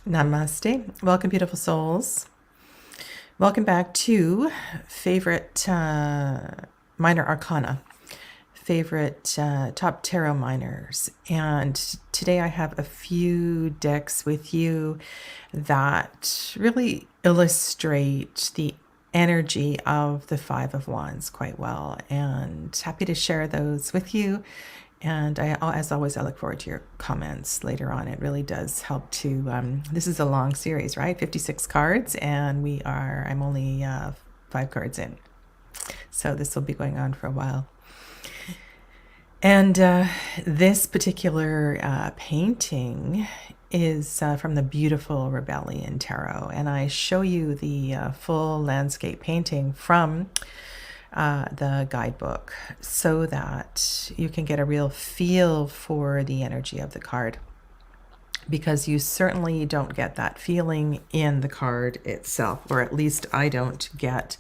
Namaste. Welcome, beautiful souls. Welcome back to favorite minor arcana, favorite top tarot minors. And today I have a few decks with you that really illustrate the energy of the Five of Wands quite well. And happy to share those with you. And as always, I look forward to your comments later on. It really does help to, this is a long series, right? 56 cards, and I'm only 5 cards in. So this will be going on for a while. And this particular painting is from the beautiful Rebellion Tarot. And I show you the full landscape painting from the guidebook so that you can get a real feel for the energy of the card, because you certainly don't get that feeling in the card itself, or at least I don't get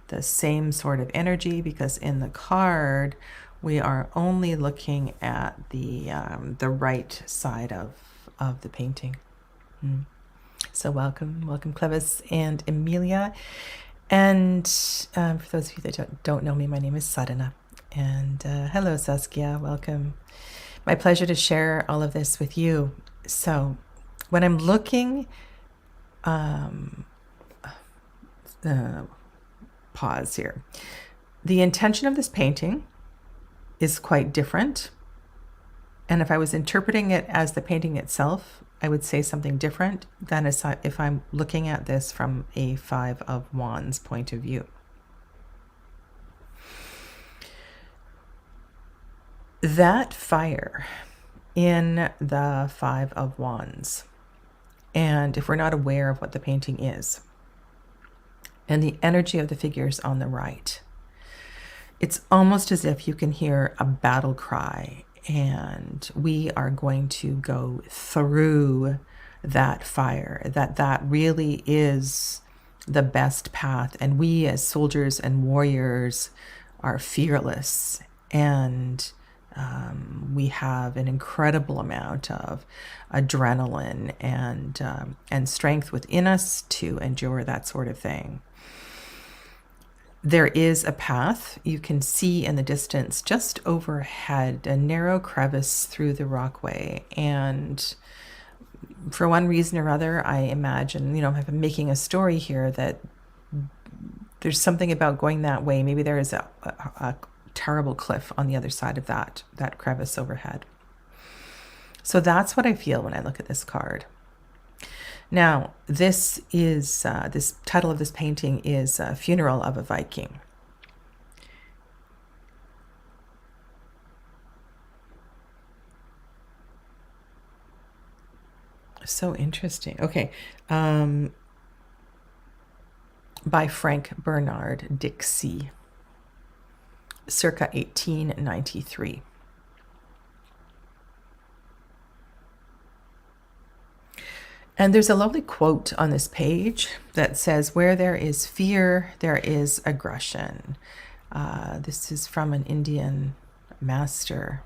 the same sort of energy, because in the card we are only looking at the right side of the painting. So welcome Clevis and Emilia. And for those of you that don't know me, my name is Sadhana. And hello, Saskia. Welcome. My pleasure to share all of this with you. So when I'm looking, pause here. The intention of this painting is quite different. And if I was interpreting it as the painting itself, I would say something different than if I'm looking at this from a Five of Wands point of view. That fire in the Five of Wands, and if we're not aware of what the painting is, and the energy of the figures on the right, it's almost as if you can hear a battle cry. And we are going to go through that fire, that really is the best path. And we as soldiers and warriors are fearless. And we have an incredible amount of adrenaline and strength within us to endure that sort of thing. There is a path you can see in the distance just overhead, a narrow crevice through the rockway. And for one reason or other, I imagine, I'm making a story here, that there's something about going that way. Maybe there is a terrible cliff on the other side of that crevice overhead. So that's what I feel when I look at this card. Now, this title of this painting is Funeral of a Viking. So interesting. Okay. By Frank Bernard Dixie, circa 1893. And there's a lovely quote on this page that says, "Where there is fear, there is aggression." This is from an Indian master.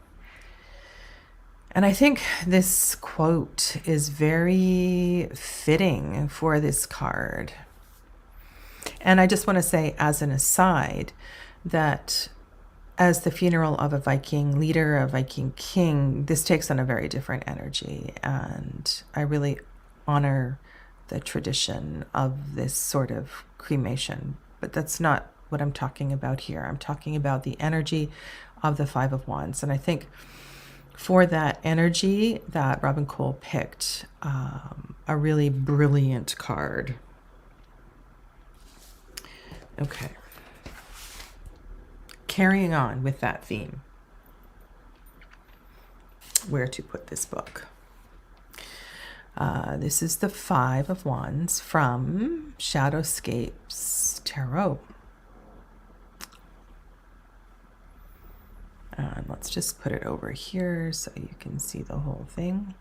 And I think this quote is very fitting for this card. And I just want to say, as an aside, that as the funeral of a Viking leader, a Viking king, this takes on a very different energy. And I really honor the tradition of this sort of cremation, but that's not what I'm talking about here. I'm talking about the energy of the Five of Wands. And I think for that energy, that Robin Cole picked a really brilliant card. Okay. Carrying on with that theme. Where to put this book? This is the Five of Wands from Shadowscapes Tarot. And let's just put it over here so you can see the whole thing.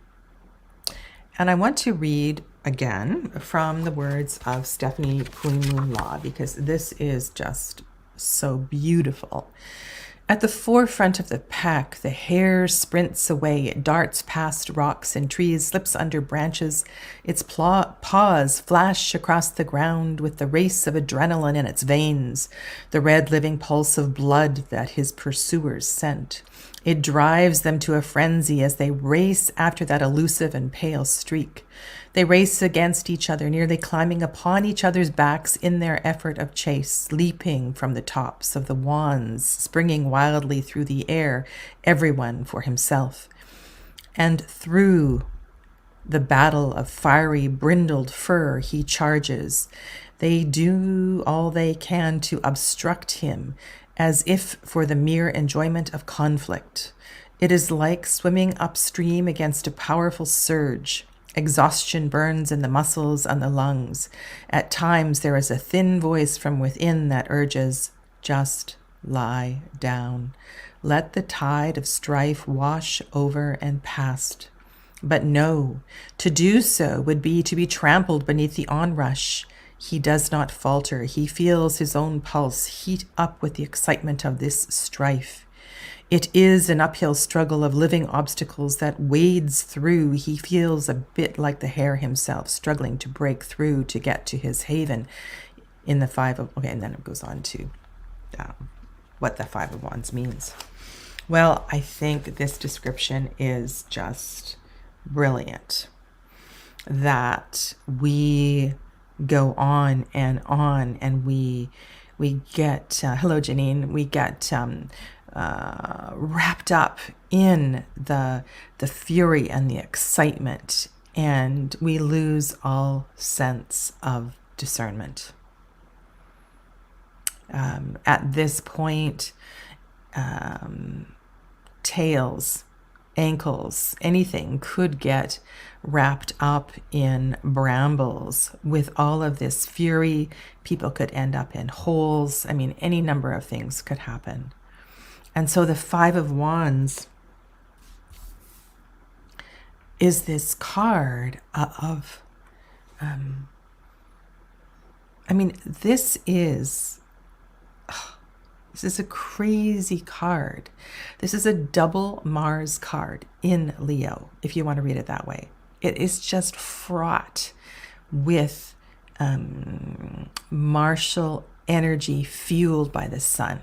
And I want to read again from the words of Stephanie Queen Moon Law, because this is just so beautiful. At the forefront of the pack, the hare sprints away. It darts past rocks and trees, slips under branches. Its paws flash across the ground with the race of adrenaline in its veins, the red living pulse of blood that his pursuers scent. It drives them to a frenzy as they race after that elusive and pale streak. They race against each other, nearly climbing upon each other's backs in their effort of chase, leaping from the tops of the wands, springing wildly through the air, everyone for himself. And through the battle of fiery, brindled fur he charges. They do all they can to obstruct him, as if for the mere enjoyment of conflict. It is like swimming upstream against a powerful surge. Exhaustion burns in the muscles and the lungs. At times there is a thin voice from within that urges, just lie down. Let the tide of strife wash over and past. But no, to do so would be to be trampled beneath the onrush. He does not falter. He feels his own pulse heat up with the excitement of this strife. It is an uphill struggle of living obstacles that wades through. He feels a bit like the hare himself, struggling to break through to get to his haven in the Five of... Okay, and then it goes on to what the Five of Wands means. Well, I think this description is just brilliant. That we go on, and we get... hello, Janine. We get... wrapped up in the fury and the excitement, and we lose all sense of discernment. At this point, tails, ankles, anything could get wrapped up in brambles. With all of this fury, people could end up in holes. I mean, any number of things could happen. And so the Five of Wands is this card of, this is a crazy card. This is a double Mars card in Leo, if you want to read it that way. It is just fraught with martial energy fueled by the sun.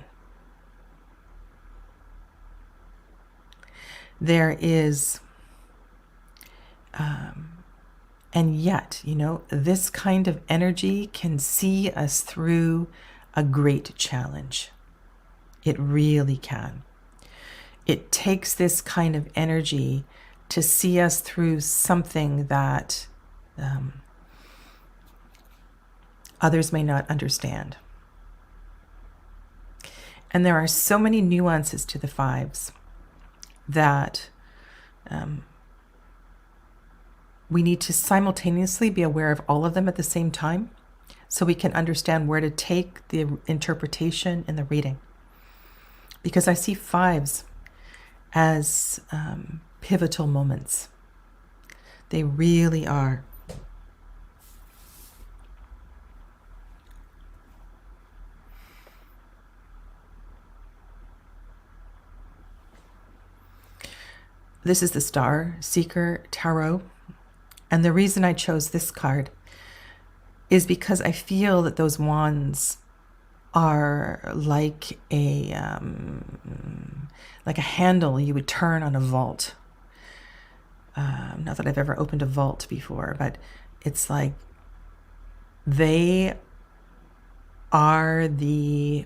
There is, and yet, this kind of energy can see us through a great challenge. It really can. It takes this kind of energy to see us through something that others may not understand. And there are so many nuances to the fives that we need to simultaneously be aware of all of them at the same time so we can understand where to take the interpretation in the reading. Because I see fives as pivotal moments. They really are. This is the Star Seeker Tarot. And the reason I chose this card is because I feel that those wands are like a handle you would turn on a vault. Not that I've ever opened a vault before, but it's like they are the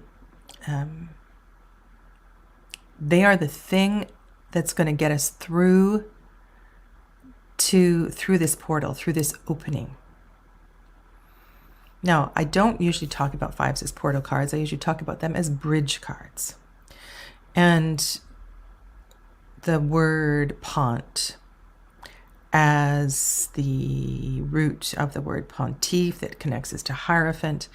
thing that's going to get us through this portal, through this opening. Now, I don't usually talk about fives as portal cards. I usually talk about them as bridge cards. And the word pont as the root of the word pontiff that connects us to Hierophant.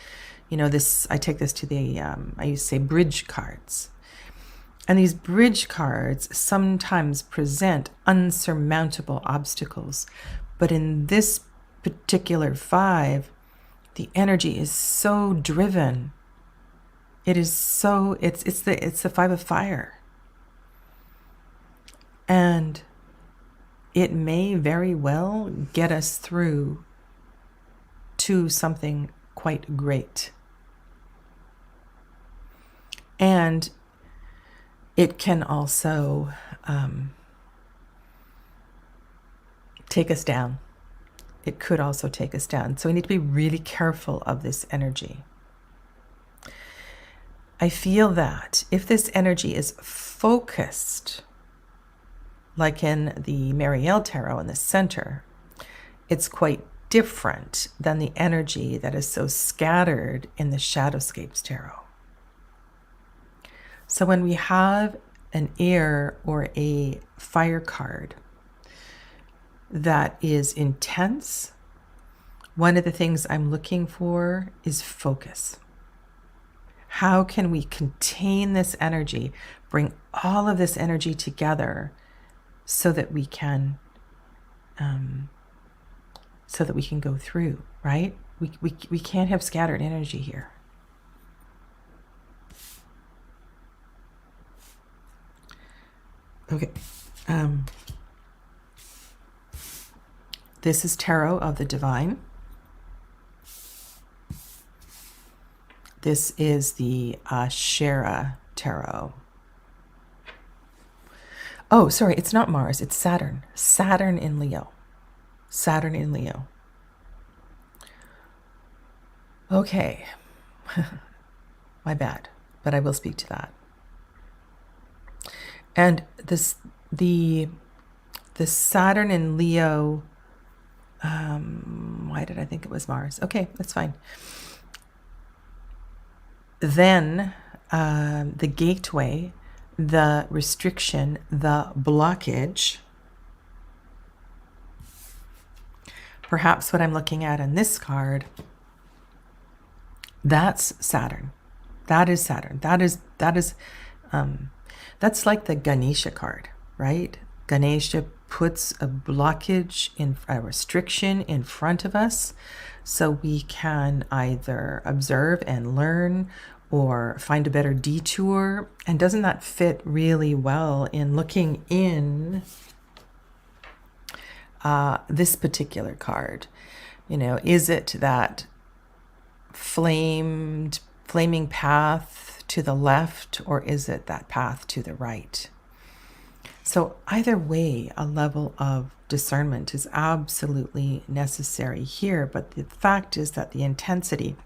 I take this to the, I used to say bridge cards. And these bridge cards sometimes present unsurmountable obstacles. But in this particular five, the energy is so driven It is so, it's the five of fire. And it may very well get us through to something quite great. And it can also take us down. It could also take us down. So we need to be really careful of this energy. I feel that if this energy is focused, like in the Mariel Tarot in the center, it's quite different than the energy that is so scattered in the Shadowscapes Tarot. So when we have an air or a fire card that is intense, one of the things I'm looking for is focus. How can we contain this energy, bring all of this energy together so that we can go through, right? We can't have scattered energy here. Okay. This is Tarot of the Divine. This is the Shara Tarot. Oh, sorry, it's not Mars, it's Saturn. Saturn in Leo. Saturn in Leo. Okay. My bad, but I will speak to that. And the Saturn in Leo, why did I think it was Mars? Okay, that's fine. Then the gateway, the restriction, the blockage. Perhaps what I'm looking at in this card, that's Saturn. That is Saturn. That's like the Ganesha card, right? Ganesha puts a blockage, a restriction in front of us so we can either observe and learn or find a better detour. And doesn't that fit really well in looking in this particular card? You know, is it that flaming path to the left, or is it that path to the right? So either way, a level of discernment is absolutely necessary here. But the fact is that the intensity,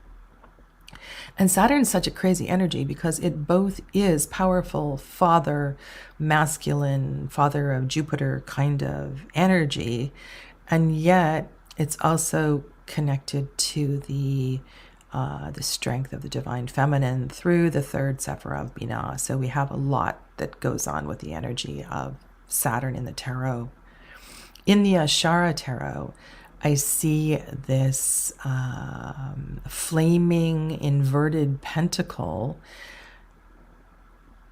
and Saturn is such a crazy energy because it both is powerful father, masculine, father of Jupiter kind of energy, and yet it's also connected to the strength of the divine feminine through the third Sephira of Binah. So we have a lot that goes on with the energy of Saturn in the tarot. In the Shara Tarot, I see this flaming inverted pentacle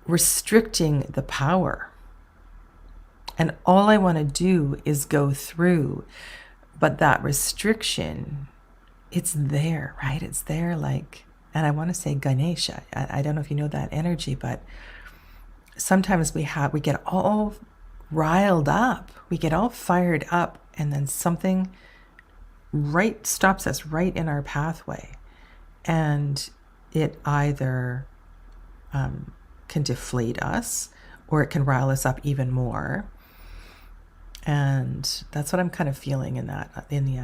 restricting the power. And all I want to do is go through. But that restriction, it's there, right? It's there, like, and I want to say Ganesha. I don't know if you know that energy, but sometimes we get all riled up, we get all fired up, and then something stops us right in our pathway, and it either can deflate us or it can rile us up even more. And that's what I'm kind of feeling in the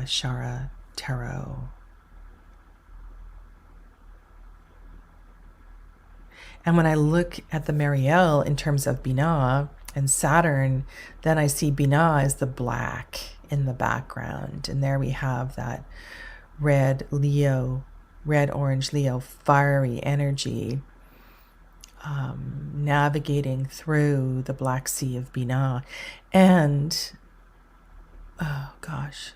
Shara Tarot. And when I look at the Mariel in terms of Binah and Saturn, then I see Binah as the black in the background. And there we have that red orange Leo, fiery energy navigating through the Black Sea of Binah. And, oh gosh,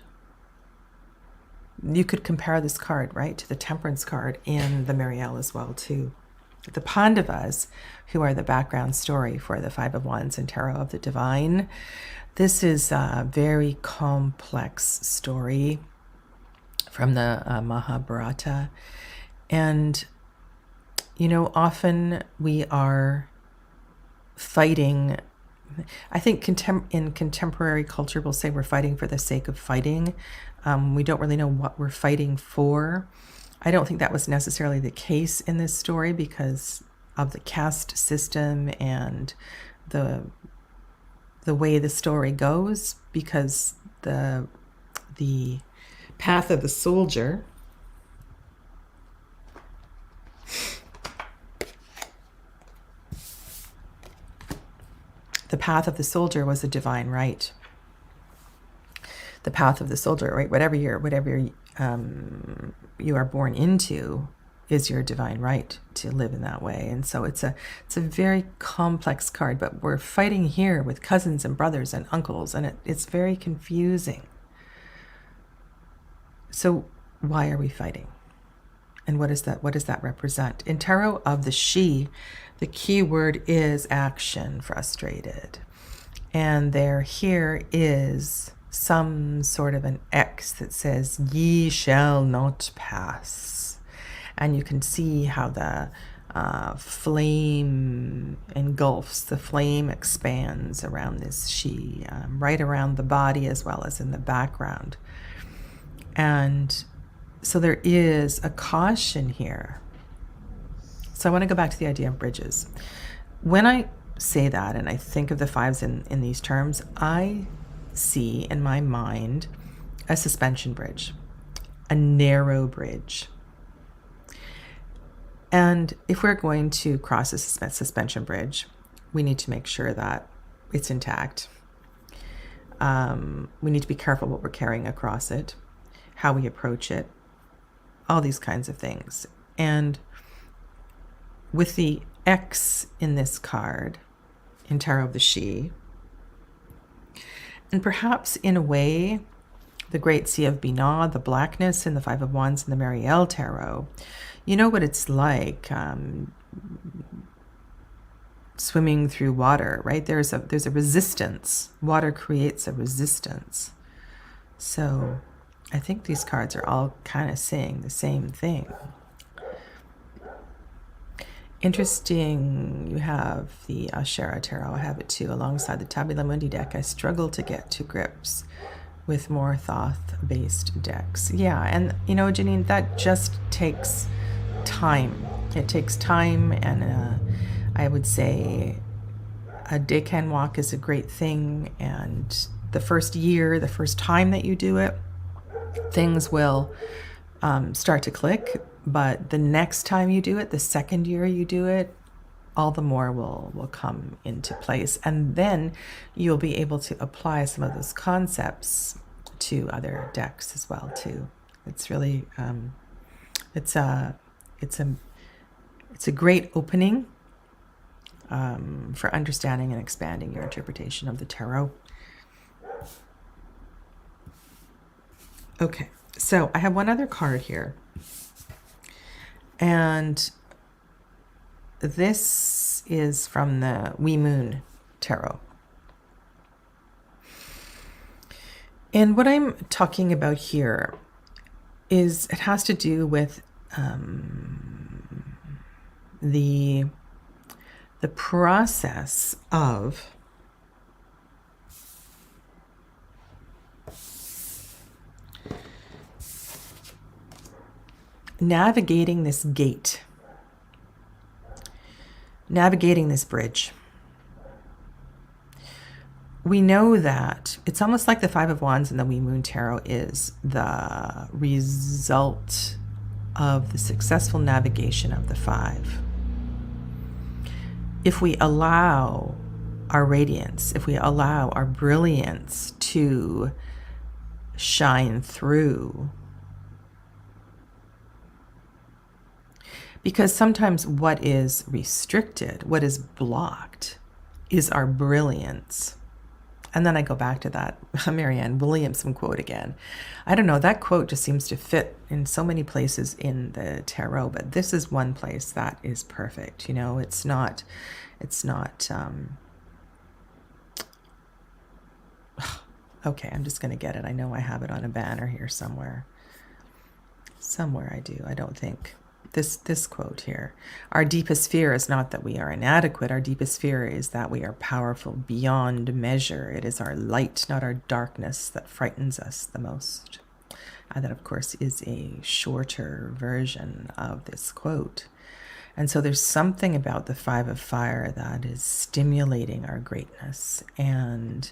you could compare this card, right, to the Temperance card in the Mariel as well, too. The Pandavas, who are the background story for the Five of Wands and Tarot of the Divine. This is a very complex story from the Mahabharata. And You know, often we are fighting. I think in contemporary culture, we'll say we're fighting for the sake of fighting. We don't really know what we're fighting for. I don't think that was necessarily the case in this story because of the caste system and the way the story goes, because the path of the soldier was a divine right. The path of the soldier, right? Whatever you are born into is your divine right to live in that way. And so it's a very complex card, but we're fighting here with cousins and brothers and uncles, and it's very confusing. So why are we fighting? And what does that represent? In Tarot of the She, the key word is action, frustrated. And here is some sort of an X that says, ye shall not pass. And you can see how the flame engulfs, the flame expands around this she, right around the body as well as in the background. And so there is a caution here. So I want to go back to the idea of bridges. When I say that and I think of the fives in these terms, I see in my mind a suspension bridge, a narrow bridge. And if we're going to cross a suspension bridge, we need to make sure that it's intact. We need to be careful what we're carrying across it, how we approach it, all these kinds of things. And with the X in this card, in Tarot of the She, and perhaps in a way, the Great Sea of Binah, the blackness in the Five of Wands and the Marielle Tarot, you know what it's like swimming through water, right? There's a resistance. Water creates a resistance. So I think these cards are all kind of saying the same thing. Interesting, you have the Ashera Tarot. I have it too, alongside the Tabula Mundi deck. I struggle to get to grips with more Thoth-based decks. Yeah, and you know, Janine, that just takes time. It takes time, and I would say a Decan walk is a great thing, and the first year, the first time that you do it, things will start to click, but the next time you do it, the second year you do it, all the more will come into place, and then you'll be able to apply some of those concepts to other decks as well too. It's really it's a great opening for understanding and expanding your interpretation of the tarot. Okay, so I have one other card here, and this is from the Wee Moon Tarot. And what I'm talking about here is it has to do with the process of navigating this gate, navigating this bridge. We know that it's almost like the Five of Wands and the Wee Moon Tarot is the result of the successful navigation of the five. If we allow our radiance, if we allow our brilliance to shine through, because sometimes what is restricted, what is blocked, is our brilliance. And then I go back to that Marianne Williamson quote again. I don't know, that quote just seems to fit in so many places in the tarot, but this is one place that is perfect. You know, it's not, okay, I'm just going to get it. I know I have it on a banner here somewhere. Somewhere I do, I don't think. this quote here. Our deepest fear is not that we are inadequate. Our deepest fear is that we are powerful beyond measure. It is our light, not our darkness, that frightens us the most. That, of course, is a shorter version of this quote. And so there's something about the Five of Fire that is stimulating our greatness. And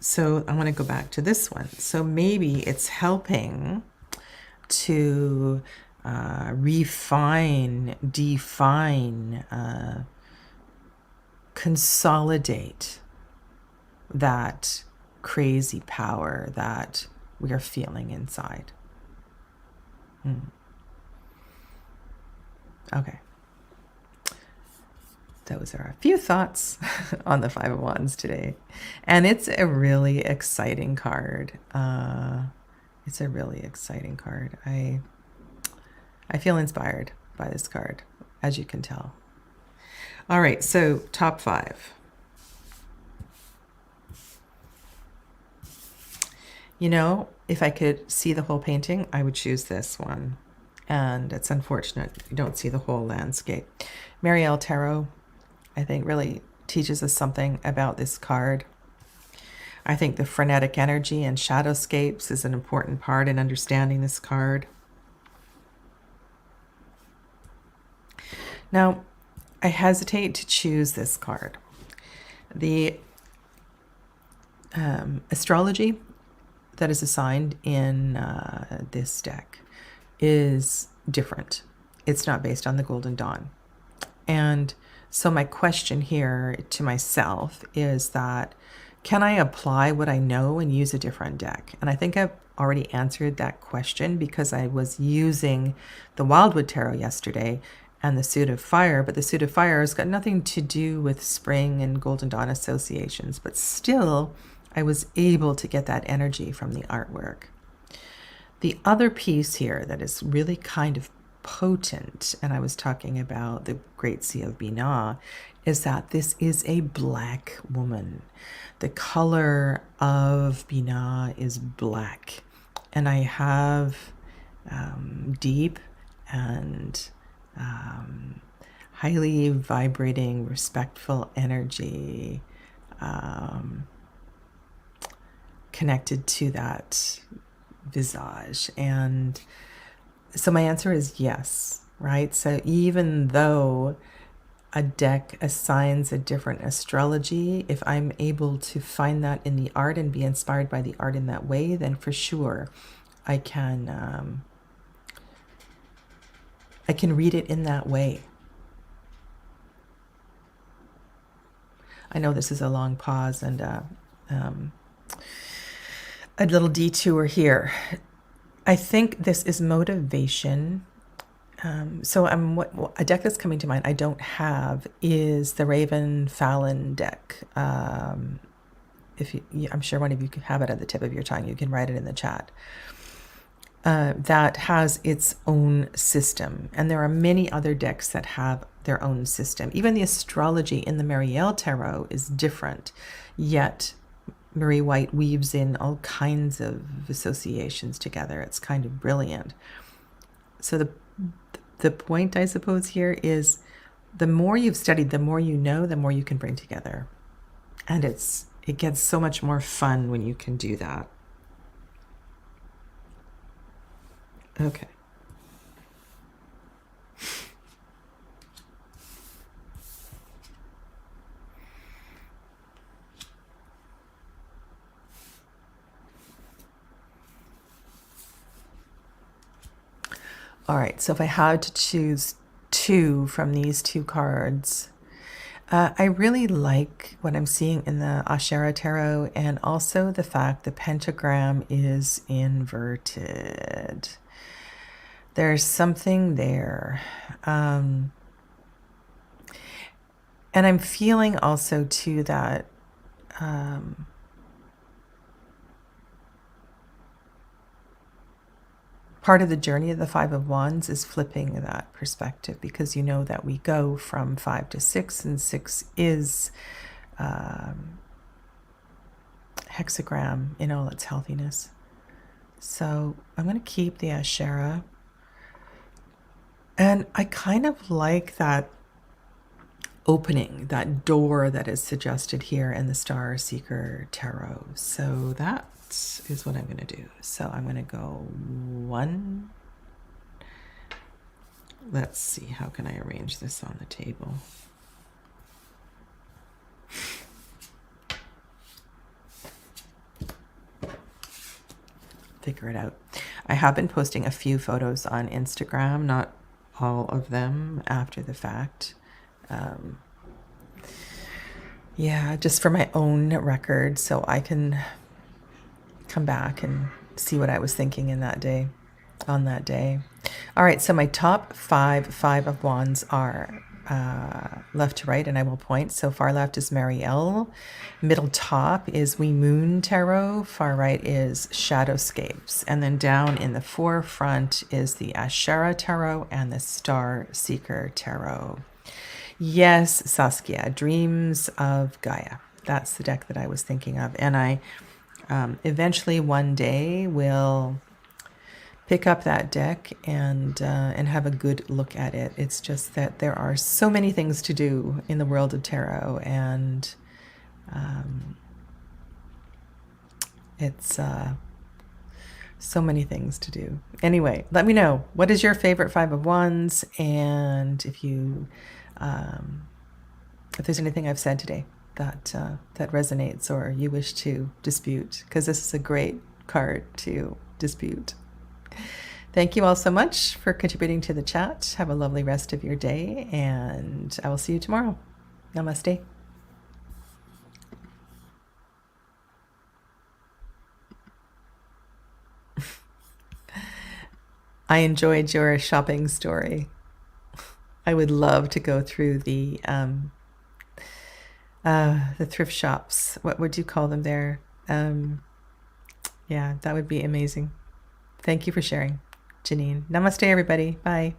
so I want to go back to this one. So maybe it's helping to refine, define, consolidate that crazy power that we are feeling inside. Okay. Those are a few thoughts on the Five of Wands today. And it's a really exciting card. It's a really exciting card. I feel inspired by this card, as you can tell. All right, so top 5. You know, if I could see the whole painting, I would choose this one. And it's unfortunate you don't see the whole landscape. Marielle Tarot, I think, really teaches us something about this card. I think the frenetic energy and shadowscapes is an important part in understanding this card. Now, I hesitate to choose this card. The astrology that is assigned in this deck is different. It's not based on the Golden Dawn. And so my question here to myself is that, can I apply what I know and use a different deck? And I think I've already answered that question because I was using the Wildwood Tarot yesterday and the Suit of Fire, but the Suit of Fire has got nothing to do with spring and Golden Dawn associations, but still I was able to get that energy from the artwork. The other piece here that is really kind of potent, and I was talking about the Great Sea of Binah, is that this is a black woman. The color of Binah is black, and I have deep and highly vibrating, respectful energy connected to that visage. And so my answer is yes, right? So even though a deck assigns a different astrology, if I'm able to find that in the art and be inspired by the art in that way, then for sure I can read it in that way. I know this is a long pause and a little detour here. I think this is motivation. So a deck that's coming to mind I don't have is the Raven Fallon deck. I'm sure one of you can have it at the tip of your tongue. You can write it in the chat. That has its own system. And there are many other decks that have their own system. Even the astrology in the Marielle Tarot is different, yet Marie White weaves in all kinds of associations together. It's kind of brilliant. So the point, I suppose, here is the more you've studied, the more you know, the more you can bring together. And it gets so much more fun when you can do that. Okay. All right, so if I had to choose 2 from these 2 cards, I really like what I'm seeing in the Asherah Tarot, and also the fact the pentagram is inverted. There's something there. And I'm feeling also too that part of the journey of the Five of Wands is flipping that perspective, because you know that we go from 5 to 6, and 6 is hexagram in all its healthiness. So I'm going to keep the Asherah. And I kind of like that opening, that door that is suggested here in the Star Seeker Tarot. So that is what I'm going to do. So I'm going to go 1. Let's see, how can I arrange this on the table? Figure it out. I have been posting a few photos on Instagram, not all of them after the fact. Yeah, just for my own record, so I can come back and see what I was thinking in that day, on that day. All right, so my top 5 of Wands are left to right, and I will point. So far left is Marielle, middle top is We Moon Tarot, far right is Shadowscapes, and then down in the forefront is the Asherah Tarot and the Star Seeker Tarot. Yes, Saskia, Dreams of Gaia. That's the deck that I was thinking of, and I eventually one day will pick up that deck and have a good look at it. It's just that there are so many things to do in the world of tarot, and it's so many things to do. Anyway, let me know, what is your favorite 5 of Wands, and if you if there's anything I've said today that that resonates or you wish to dispute, because this is a great card to dispute. Thank you all so much for contributing to the chat. Have a lovely rest of your day, and I will see you tomorrow. Namaste. I enjoyed your shopping story. I would love to go through the thrift shops. What would you call them there? Yeah, that would be amazing. Thank you for sharing, Janine. Namaste, everybody. Bye.